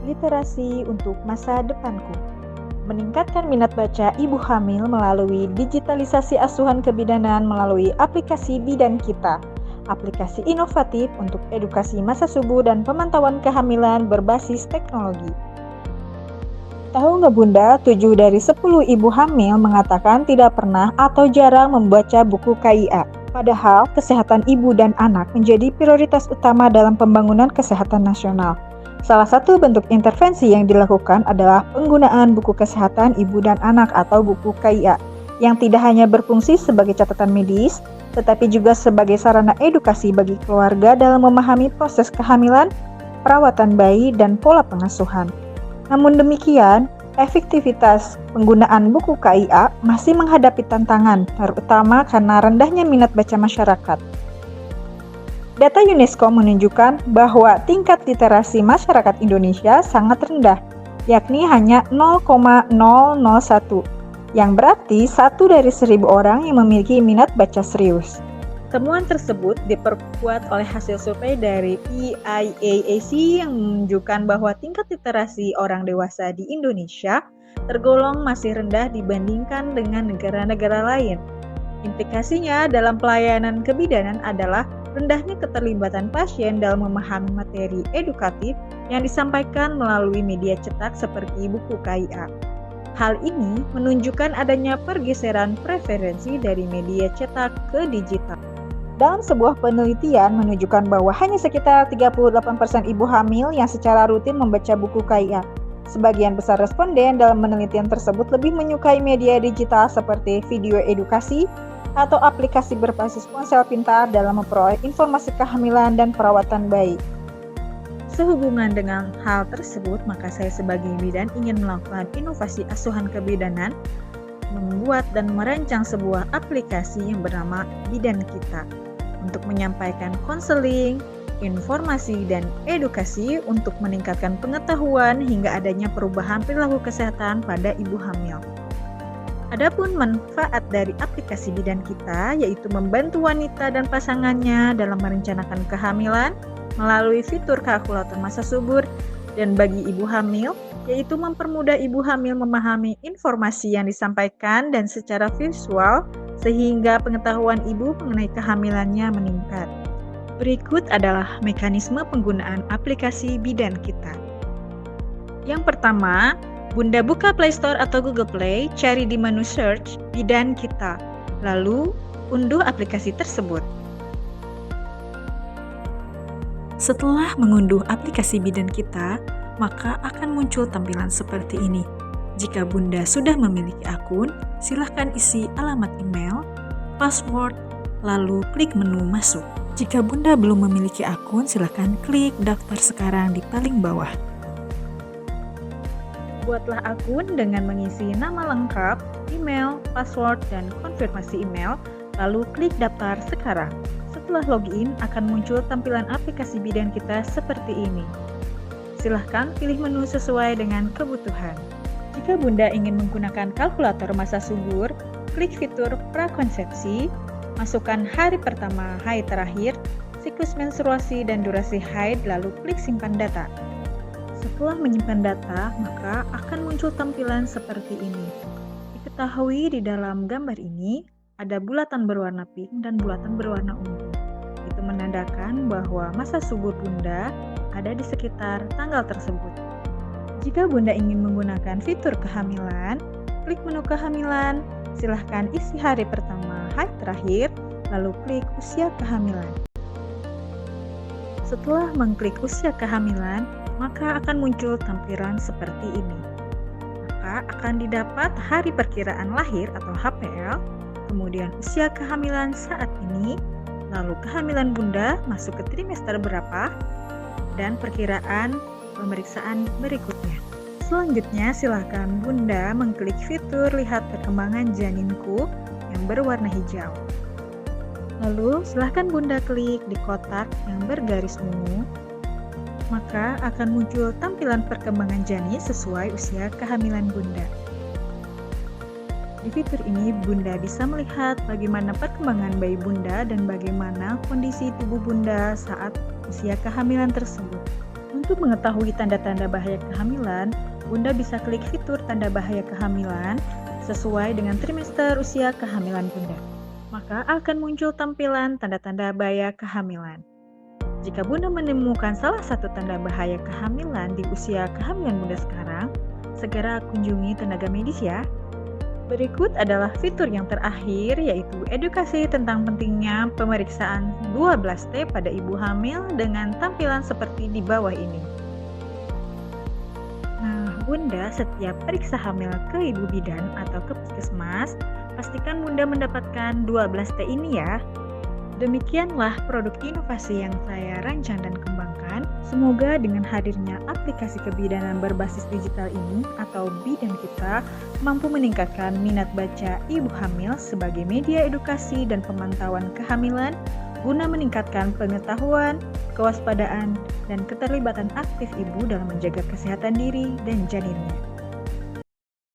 Literasi untuk masa depanku. Meningkatkan minat baca ibu hamil melalui digitalisasi asuhan kebidanan melalui aplikasi Bidan Kita. Aplikasi inovatif untuk edukasi masa subur dan pemantauan kehamilan berbasis teknologi. Tahu nggak Bunda, 7 dari 10 ibu hamil mengatakan tidak pernah atau jarang membaca buku KIA. Padahal kesehatan ibu dan anak menjadi prioritas utama dalam pembangunan kesehatan nasional. Salah satu bentuk intervensi yang dilakukan adalah penggunaan buku kesehatan ibu dan anak atau buku KIA yang tidak hanya berfungsi sebagai catatan medis, tetapi juga sebagai sarana edukasi bagi keluarga dalam memahami proses kehamilan, perawatan bayi, dan pola pengasuhan. Namun demikian, efektivitas penggunaan buku KIA masih menghadapi tantangan, terutama karena rendahnya minat baca masyarakat. Data UNESCO menunjukkan bahwa tingkat literasi masyarakat Indonesia sangat rendah, yakni hanya 0,001, yang berarti 1 dari 1.000 orang yang memiliki minat baca serius. Temuan tersebut diperkuat oleh hasil survei dari PIAAC yang menunjukkan bahwa tingkat literasi orang dewasa di Indonesia tergolong masih rendah dibandingkan dengan negara-negara lain. Implikasinya dalam pelayanan kebidanan adalah rendahnya keterlibatan pasien dalam memahami materi edukatif yang disampaikan melalui media cetak seperti buku KIA. Hal ini menunjukkan adanya pergeseran preferensi dari media cetak ke digital. Dalam sebuah penelitian menunjukkan bahwa hanya sekitar 38% ibu hamil yang secara rutin membaca buku KIA. Sebagian besar responden dalam penelitian tersebut lebih menyukai media digital seperti video edukasi atau aplikasi berbasis ponsel pintar dalam memperoleh informasi kehamilan dan perawatan bayi. Sehubungan dengan hal tersebut, maka saya sebagai bidan ingin melakukan inovasi asuhan kebidanan, membuat dan merancang sebuah aplikasi yang bernama Bidan Kita untuk menyampaikan konseling, informasi, dan edukasi untuk meningkatkan pengetahuan hingga adanya perubahan perilaku kesehatan pada ibu hamil. Adapun manfaat dari aplikasi Bidan Kita yaitu membantu wanita dan pasangannya dalam merencanakan kehamilan melalui fitur kalkulator masa subur, dan bagi ibu hamil yaitu mempermudah ibu hamil memahami informasi yang disampaikan dan secara visual sehingga pengetahuan ibu mengenai kehamilannya meningkat. Berikut adalah mekanisme penggunaan aplikasi Bidan Kita. Yang pertama, Bunda buka Play Store atau Google Play, cari di menu search Bidan Kita, lalu unduh aplikasi tersebut. Setelah mengunduh aplikasi Bidan Kita, maka akan muncul tampilan seperti ini. Jika Bunda sudah memiliki akun, silahkan isi alamat email, password, lalu klik menu masuk. Jika Bunda belum memiliki akun, silahkan klik daftar sekarang di paling bawah. Buatlah akun dengan mengisi nama lengkap, email, password, dan konfirmasi email, lalu klik daftar sekarang. Setelah login, akan muncul tampilan aplikasi Bidan Kita seperti ini. Silahkan pilih menu sesuai dengan kebutuhan. Jika Bunda ingin menggunakan kalkulator masa subur, klik fitur prakonsepsi, masukkan hari pertama, haid terakhir, siklus menstruasi, dan durasi haid, lalu klik simpan data. Setelah menyimpan data, maka akan muncul tampilan seperti ini. Diketahui di dalam gambar ini, ada bulatan berwarna pink dan bulatan berwarna ungu. Itu menandakan bahwa masa subur Bunda ada di sekitar tanggal tersebut. Jika Bunda ingin menggunakan fitur kehamilan, klik menu kehamilan, silahkan isi hari pertama, haid terakhir, lalu klik usia kehamilan. Setelah mengklik usia kehamilan, maka akan muncul tampilan seperti ini. Maka akan didapat hari perkiraan lahir atau HPL, kemudian usia kehamilan saat ini, lalu kehamilan Bunda masuk ke trimester berapa, dan perkiraan pemeriksaan berikutnya. Selanjutnya, silakan Bunda mengklik fitur lihat perkembangan janinku yang berwarna hijau. Lalu, silakan Bunda klik di kotak yang bergaris ungu. Maka akan muncul tampilan perkembangan janin sesuai usia kehamilan Bunda. Di fitur ini, Bunda bisa melihat bagaimana perkembangan bayi Bunda dan bagaimana kondisi tubuh Bunda saat usia kehamilan tersebut. Untuk mengetahui tanda-tanda bahaya kehamilan, Bunda bisa klik fitur tanda bahaya kehamilan sesuai dengan trimester usia kehamilan Bunda. Maka akan muncul tampilan tanda-tanda bahaya kehamilan. Jika Bunda menemukan salah satu tanda bahaya kehamilan di usia kehamilan Bunda sekarang, segera kunjungi tenaga medis ya. Berikut adalah fitur yang terakhir, yaitu edukasi tentang pentingnya pemeriksaan 12T pada ibu hamil dengan tampilan seperti di bawah ini. Nah, Bunda setiap periksa hamil ke ibu bidan atau ke puskesmas, pastikan Bunda mendapatkan 12T ini ya. Demikianlah produk inovasi yang saya rancang dan kembangkan. Semoga dengan hadirnya aplikasi kebidanan berbasis digital ini atau Bidan Kita mampu meningkatkan minat baca ibu hamil sebagai media edukasi dan pemantauan kehamilan guna meningkatkan pengetahuan, kewaspadaan, dan keterlibatan aktif ibu dalam menjaga kesehatan diri dan janinnya.